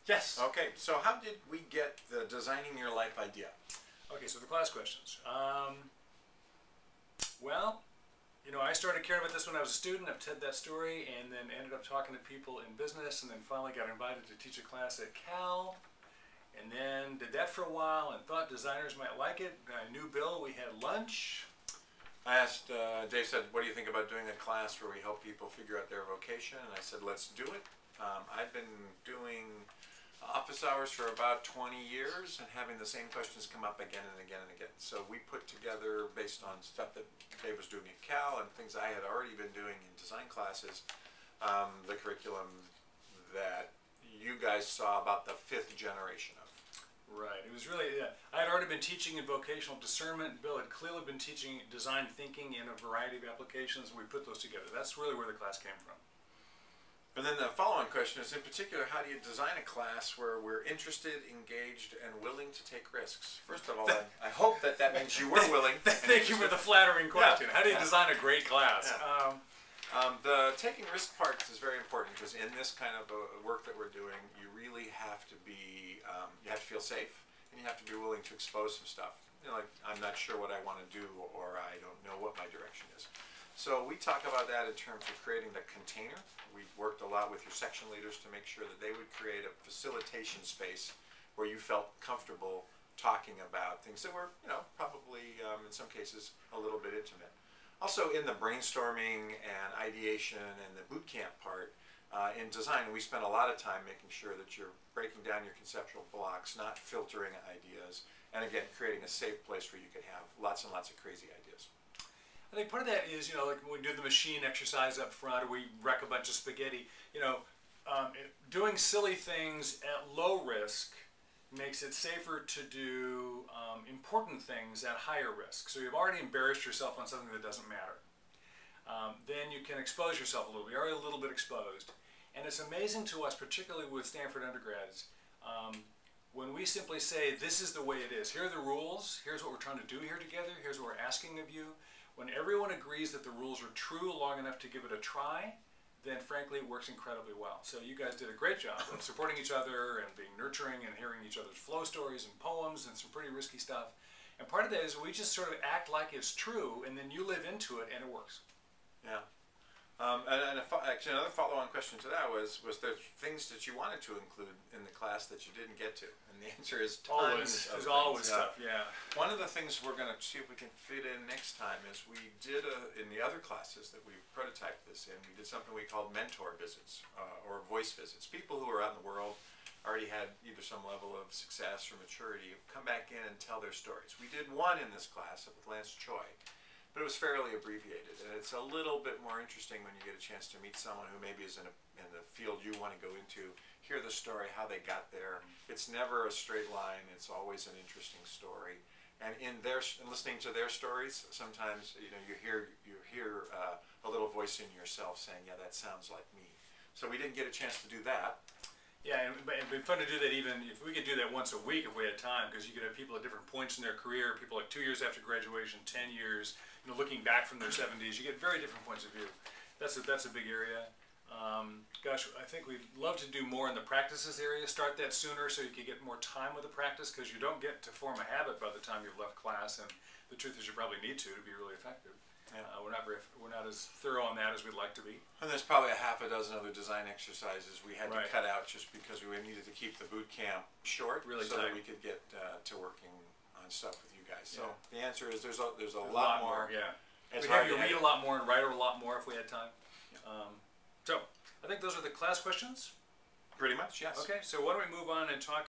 Yes. Okay, so how did we get the designing your life idea? Okay, so the class questions. Well, you know, I started caring about this when I was a student. I've told that story, and then ended up talking to people in business, and then finally got invited to teach a class at Cal, and then did that for a while, and thought designers might like it. I knew Bill. We had lunch. I asked, Dave said, what do you think about doing a class where we help people figure out their vocation? And I said, let's do it. I've been doing office hours for about 20 years and having the same questions come up again and again and again. So we put together, based on stuff that Dave was doing at Cal and things I had already been doing in design classes, the curriculum that you guys saw about the 5th generation of. Right. It was really, I had already been teaching in vocational discernment. Bill had clearly been teaching design thinking in a variety of applications, and we put those together. That's really where the class came from. And then the following question is, in particular, how do you design a class where we're interested, engaged, and willing to take risks? First of all, I hope that means you were willing. Thank you for the flattering question. How do you design a great class? Yeah. The taking risk part is very important, because in this kind of work that we're doing, you really have to be, you have to feel safe, and you have to be willing to expose some stuff. You know, like, I'm not sure what I want to do, or I don't know what my direction is. So we talk about that in terms of creating the container. We've worked a lot with your section leaders to make sure that they would create a facilitation space where you felt comfortable talking about things that were, you know, probably in some cases a little bit intimate. Also, in the brainstorming and ideation and the boot camp part, in design, we spend a lot of time making sure that you're breaking down your conceptual blocks, not filtering ideas, and again, creating a safe place where you can have lots and lots of crazy ideas. I think part of that is, you know, like when we do the machine exercise up front, or we wreck a bunch of spaghetti, you know, doing silly things at low risk makes it safer to do important things at higher risk. So you've already embarrassed yourself on something that doesn't matter. Then you can expose yourself a little bit. You're already a little bit exposed. And it's amazing to us, particularly with Stanford undergrads, when we simply say, this is the way it is. Here are the rules. Here's what we're trying to do here together. Here's what we're asking of you. When everyone agrees that the rules are true long enough to give it a try, then frankly it works incredibly well. So you guys did a great job of supporting each other and being nurturing and hearing each other's flow stories and poems and some pretty risky stuff. And part of that is we just sort of act like it's true, and then you live into it and it works. Yeah. Actually, another follow-on question to that was there things that you wanted to include in the class that you didn't get to? And the answer is tons. There's always stuff, yeah. One of the things we're going to see if we can fit in next time is we did, in the other classes that we prototyped this in, we did something we called mentor visits, or voice visits. People who are out in the world already had either some level of success or maturity come back in and tell their stories. We did one in this class with Lance Choi. But it was fairly abbreviated, and it's a little bit more interesting when you get a chance to meet someone who maybe is in the field you want to go into, hear the story, how they got there. It's never a straight line. It's always an interesting story. And in listening to their stories, sometimes you hear a little voice in yourself saying, "Yeah, that sounds like me." So we didn't get a chance to do that. Yeah, and it'd be fun to do that even if we could do that once a week if we had time, because you could have people at different points in their career, people like 2 years after graduation, 10 years, you know, looking back from their 70s. You get very different points of view. That's a big area. Gosh, I think we'd love to do more in the practices area. Start that sooner so you can get more time with the practice, because you don't get to form a habit by the time you've left class, and the truth is you probably need to be really effective. Yeah. We're not as thorough on that as we'd like to be. And there's probably a half a dozen other design exercises we had to cut out just because we needed to keep the boot camp short, really so tight, that we could get to working on stuff with you guys. So the answer is there's a lot lot more. Yeah, it's we'd have you read a lot more and write a lot more if we had time. Yeah. So I think those are the class questions. Pretty much, yes. Okay, so why don't we move on and talk